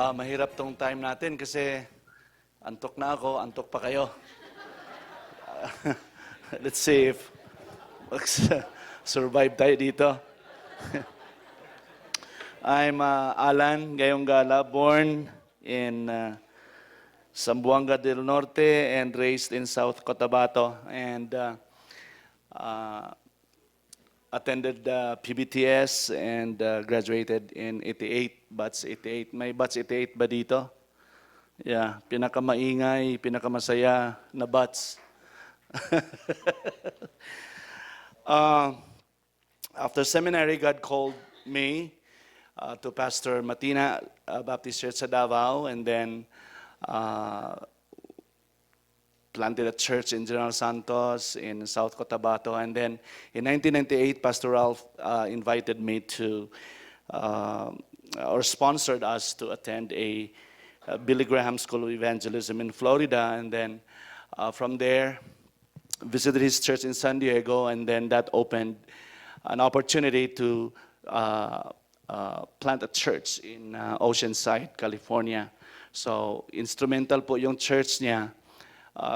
Mahirap tong time natin kasi antok na ako, antok pa kayo. Let's see if survive tayo dito. I'm Allan, Gayongala, born in Zamboanga del Norte and raised in South Cotabato, and attended PBTS and graduated in 88, batch 88. May batch 88 ba dito? Yeah, pinakamaingay, pinakamasaya na batch. After seminary, God called me to pastor Matina Baptist Church sa Davao, and then planted a church in General Santos in South Cotabato. And then in 1998, Pastor Ralph invited me to, or sponsored us to attend a Billy Graham School of Evangelism in Florida. And then from there, visited his church in San Diego, and then that opened an opportunity to plant a church in Oceanside, California. So instrumental po yung church niya.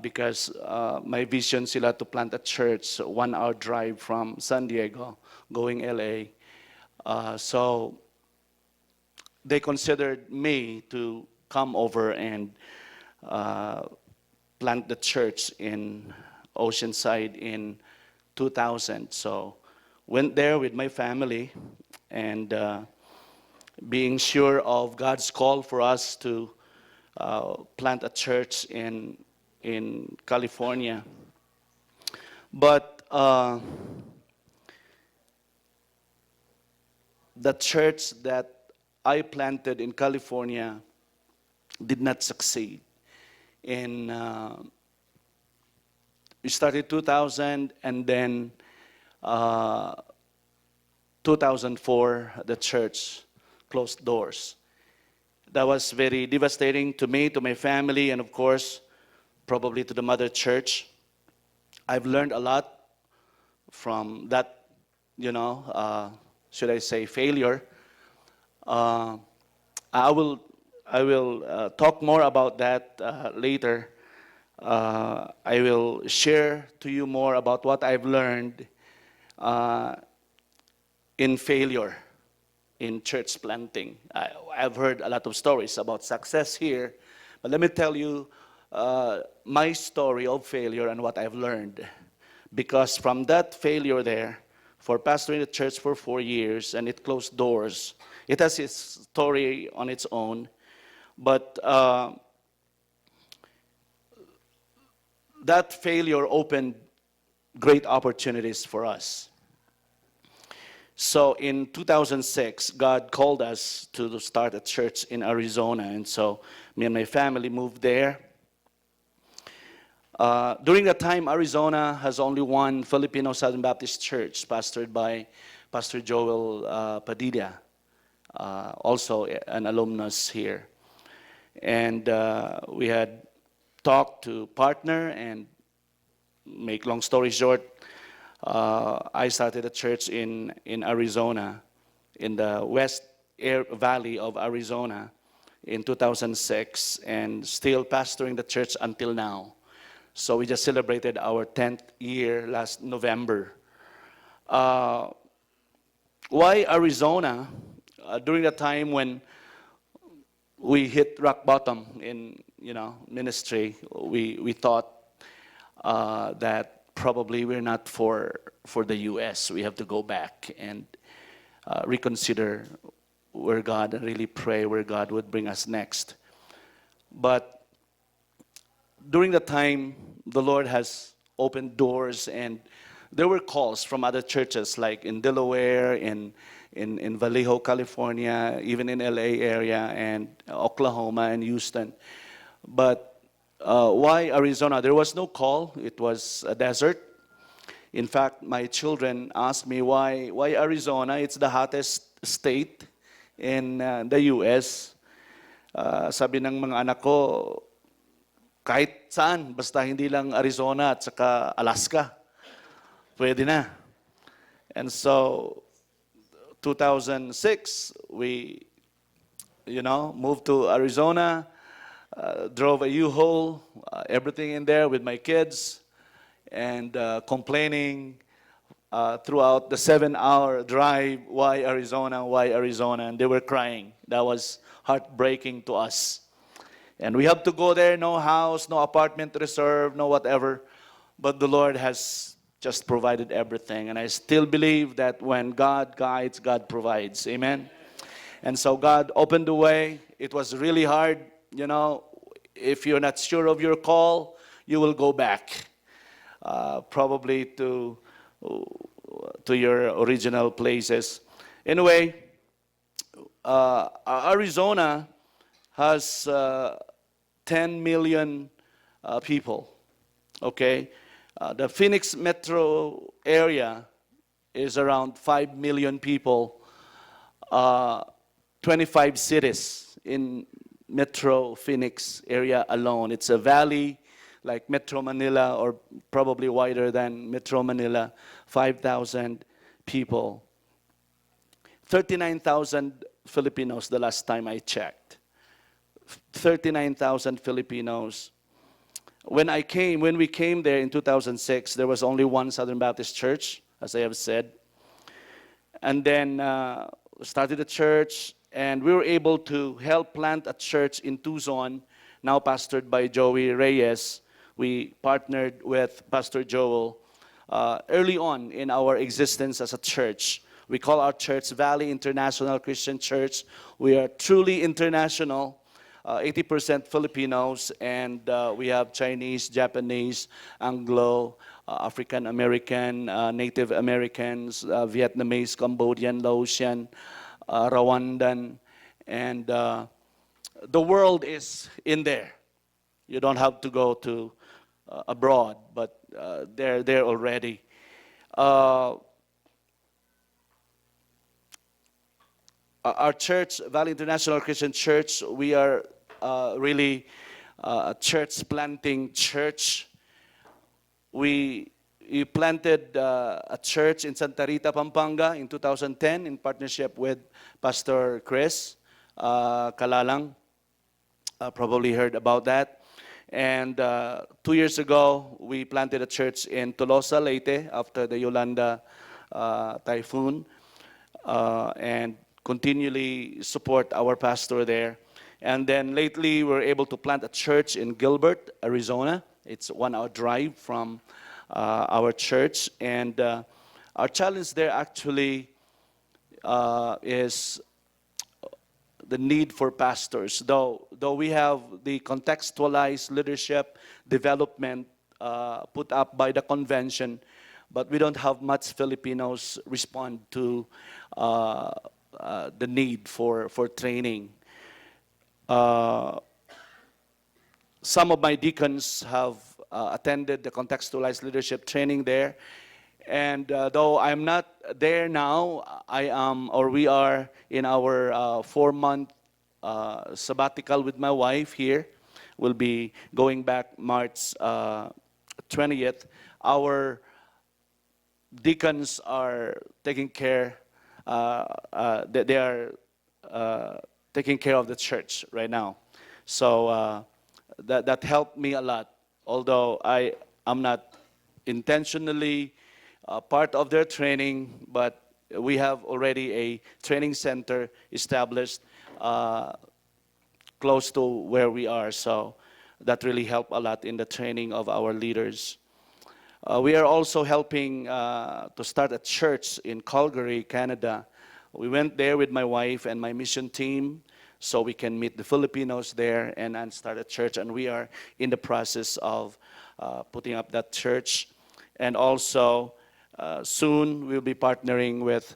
Because my vision sila to plant a church 1 hour drive from San Diego going LA. So they considered me to come over and plant the church in Oceanside in 2000. So went there with my family, and being sure of God's call for us to plant a church in California. But the church that I planted in California did not succeed. We started 2000, and then 2004, the church closed doors. That was very devastating to me, to my family, and of course, probably to the mother church. I've learned a lot from that, should I say, failure. I will talk more about that later. I will share to you more about what I've learned in failure in church planting. I've heard a lot of stories about success here, but let me tell you my story of failure and what I've learned. Because from that failure there, for pastoring the church for 4 years, and it closed doors, it has its story on its own, but that failure opened great opportunities for us. So in 2006, God called us to start a church in Arizona, and so me and my family moved there. During that time, Arizona has only one Filipino Southern Baptist church, pastored by Pastor Joel Padilla, also an alumnus here. And we had talked to partner, and make long story short, I started a church in Arizona, in the West Valley of Arizona in 2006, and still pastoring the church until now. So we just celebrated our 10th year last November. Why Arizona? During the time when we hit rock bottom in ministry, we thought that probably we're not for the U.S. We have to go back and reconsider where God, and really pray where God would bring us next. But during the time, the Lord has opened doors, and there were calls from other churches, like in Delaware, in Vallejo, California, even in LA area, and Oklahoma and Houston. But why Arizona? There was no call. It was a desert. In fact, my children asked me, why Arizona? It's the hottest state in the U.S. Sabi ng mga anak ko, kahit saan, basta hindi lang Arizona at saka Alaska, pwede na. And so, 2006, we moved to Arizona, drove a U-Haul, everything in there with my kids, and complaining throughout the 7-hour drive, why Arizona, and they were crying. That was heartbreaking to us. And we have to go there, no house, no apartment reserved, no whatever. But the Lord has just provided everything. And I still believe that when God guides, God provides. Amen? And so God opened the way. It was really hard. If you're not sure of your call, you will go back. Probably to your original places. Anyway, Arizona has 10 million people, okay? The Phoenix metro area is around 5 million people, 25 cities in metro Phoenix area alone. It's a valley like Metro Manila, or probably wider than Metro Manila, 5,000 people. 39,000 Filipinos the last time I checked. 39,000 Filipinos. When we came there in 2006, there was only one Southern Baptist church, as I have said. And then started a church, and we were able to help plant a church in Tucson, now pastored by Joey Reyes. We partnered with Pastor Joel early on in our existence as a church. We call our church Valley International Christian Church. We are truly international, 80% Filipinos, and we have Chinese, Japanese, Anglo, African American, Native Americans, Vietnamese, Cambodian, Laotian, Rwandan, and the world is in there. You don't have to go to abroad, but they're there already. Our church, Valley International Christian Church, we are really a church planting church. We planted a church in Santa Rita, Pampanga in 2010 in partnership with Pastor Chris Kalayaan. Probably heard about that. And 2 years ago, we planted a church in Tolosa, Leyte after the Yolanda typhoon, and continually support our pastor there. And then lately, we were able to plant a church in Gilbert, Arizona. It's a 1-hour drive from our church. And our challenge there actually is the need for pastors. Though we have the contextualized leadership development put up by the convention, but we don't have much Filipinos respond to the need for training. Some of my deacons have attended the contextualized leadership training there. And though I'm not there now, we are in our 4-month sabbatical with my wife here. We'll be going back March 20th. Our deacons are taking care. They are taking care of the church right now. So that helped me a lot. Although I'm not intentionally part of their training, but we have already a training center established close to where we are. So that really helped a lot in the training of our leaders. We are also helping to start a church in Calgary, Canada. We went there with my wife and my mission team so we can meet the Filipinos there and start a church. And we are in the process of putting up that church. And also, soon we'll be partnering with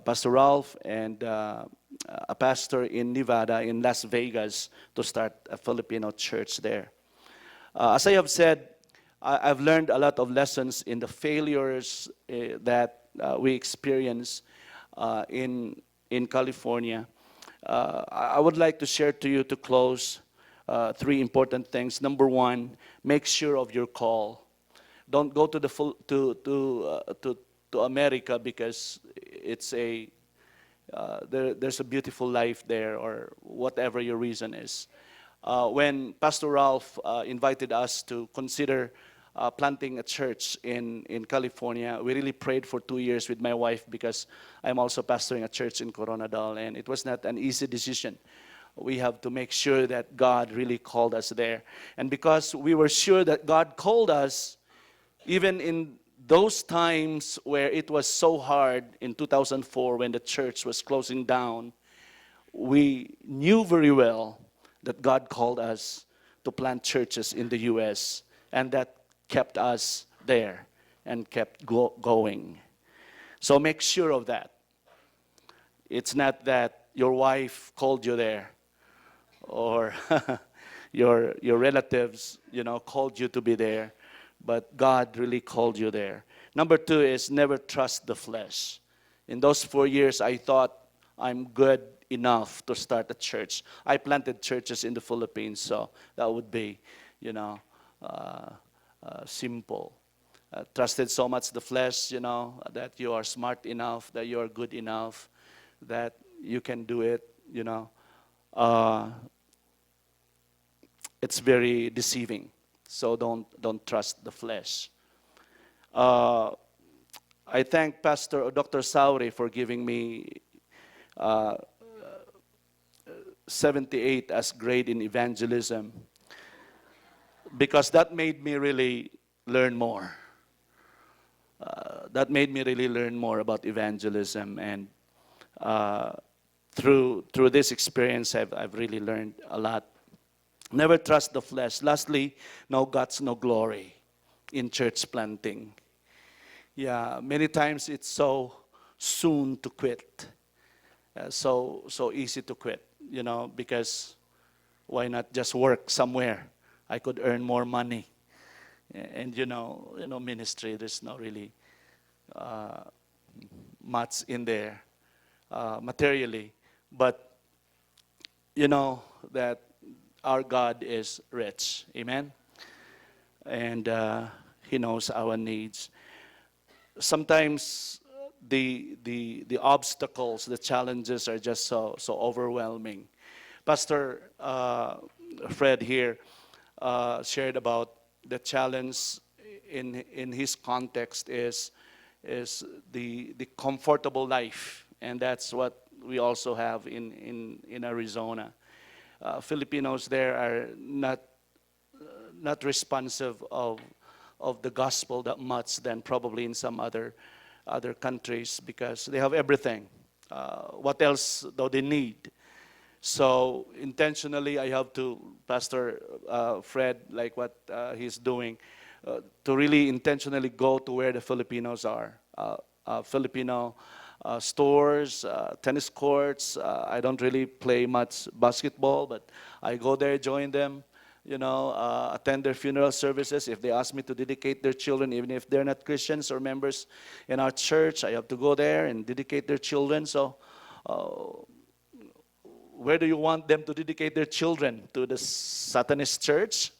Pastor Ralph and a pastor in Nevada, in Las Vegas, to start a Filipino church there. As I have said, I've learned a lot of lessons in the failures that we experience in California. I would like to share to you to close 3 important things. Number 1, make sure of your call. Don't go to America because it's a there's a beautiful life there, or whatever your reason is. When Pastor Ralph invited us to consider planting a church in California, we really prayed for 2 years with my wife, because I'm also pastoring a church in Coronadal, and it was not an easy decision. We have to make sure that God really called us there. And because we were sure that God called us, even in those times where it was so hard in 2004 when the church was closing down, we knew very well that God called us to plant churches in the U.S., and that kept us there and kept going. So make sure of that. It's not that your wife called you there, or your relatives, called you to be there, but God really called you there. Number 2 is never trust the flesh. In those 4 years, I thought I'm good enough to start a church. I planted churches in the Philippines, so that would be, simple. Trusted so much the flesh, that you are smart enough, that you are good enough, that you can do it, It's very deceiving. So don't trust the flesh. I thank Pastor Dr. Sauri for giving me 78 as grade in evangelism, because that made me really learn more. That made me really learn more about evangelism, and through this experience, I've really learned a lot. Never trust the flesh. Lastly, no guts, no glory in church planting. Yeah, many times it's so soon to quit. So easy to quit, because why not just work somewhere? I could earn more money. And ministry, there's not really much in there materially. But that our God is rich. Amen? And He knows our needs. Sometimes the obstacles, the challenges are just so overwhelming. Pastor Fred here shared about the challenge in his context is the comfortable life, and that's what we also have in Arizona. Filipinos there are not responsive of the gospel that much than probably in some other countries, because they have everything. What else do they need? So intentionally, I have to, Pastor Fred, like what he's doing, to really intentionally go to where the Filipinos are. Filipino stores, tennis courts. I don't really play much basketball, but I go there, join them, attend their funeral services. If they ask me to dedicate their children, even if they're not Christians or members in our church, I have to go there and dedicate their children. So where do you want them to dedicate their children? To the Satanist church?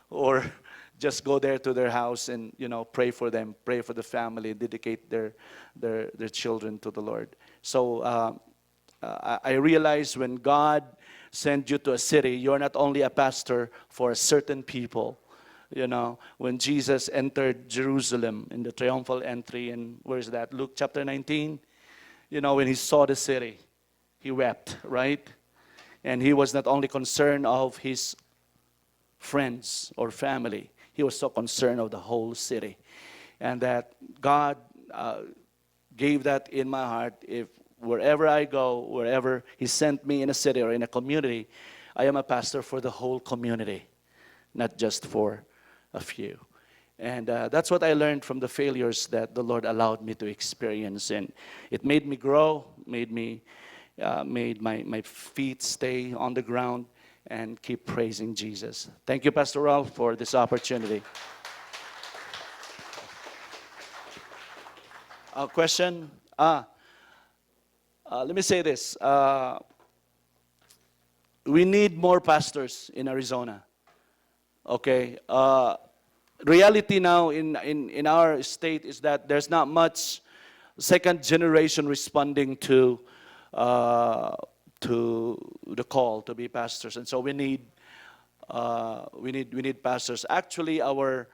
Or just go there to their house and pray for them, pray for the family, dedicate their children to the Lord. So I realize when God sends you to a city, you're not only a pastor for a certain people. When Jesus entered Jerusalem in the triumphal entry, and where is that? Luke chapter 19. When he saw the city, he wept, right? And he was not only concerned of his friends or family, he was so concerned of the whole city. And that God gave that in my heart. If wherever I go, wherever He sent me in a city or in a community, I am a pastor for the whole community, not just for a few. And that's what I learned from the failures that the Lord allowed me to experience. And it made me grow, made my feet stay on the ground, and keep praising Jesus. Thank you, Pastor Ralph, for this opportunity. Question? Let me say this. We need more pastors in Arizona. Okay? Reality now in our state is that there's not much second generation responding to uh, to the call to be pastors, and so we need pastors. Actually, our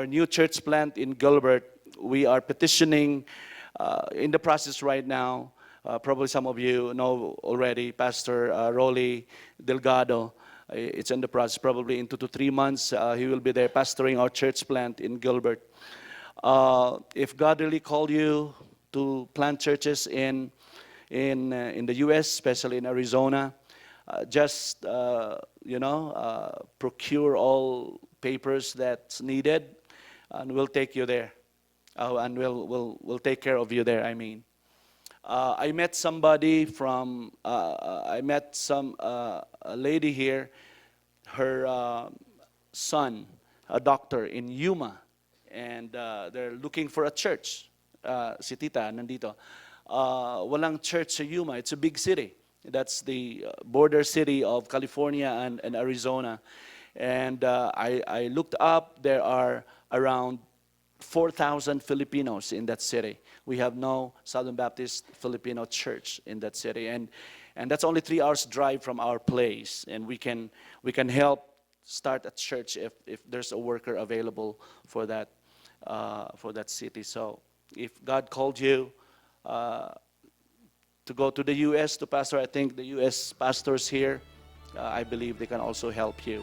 new church plant in Gilbert, we are petitioning in the process right now. Probably some of you know already, Pastor Rolly Delgado. It's in the process. Probably in 2 to 3 months, he will be there pastoring our church plant in Gilbert. If God really called you to plant churches in the U.S., especially in Arizona, just procure all papers that's needed, and we'll take you there, and we'll take care of you there. I mean, I met somebody from I met a lady here, her son, a doctor in Yuma, and they're looking for a church. Si Tita nandito. Walang church sa Yuma. It's a big city. That's the border city of California and Arizona. And I looked up, there are around 4,000 Filipinos in that city. We have no Southern Baptist Filipino church in that city. And that's only 3 hours drive from our place. And we can help start a church if there's a worker available for that city. So if God called you to go to the U.S. to pastor, I think the U.S. pastors here, I believe they can also help you.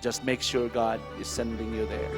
Just make sure God is sending you there.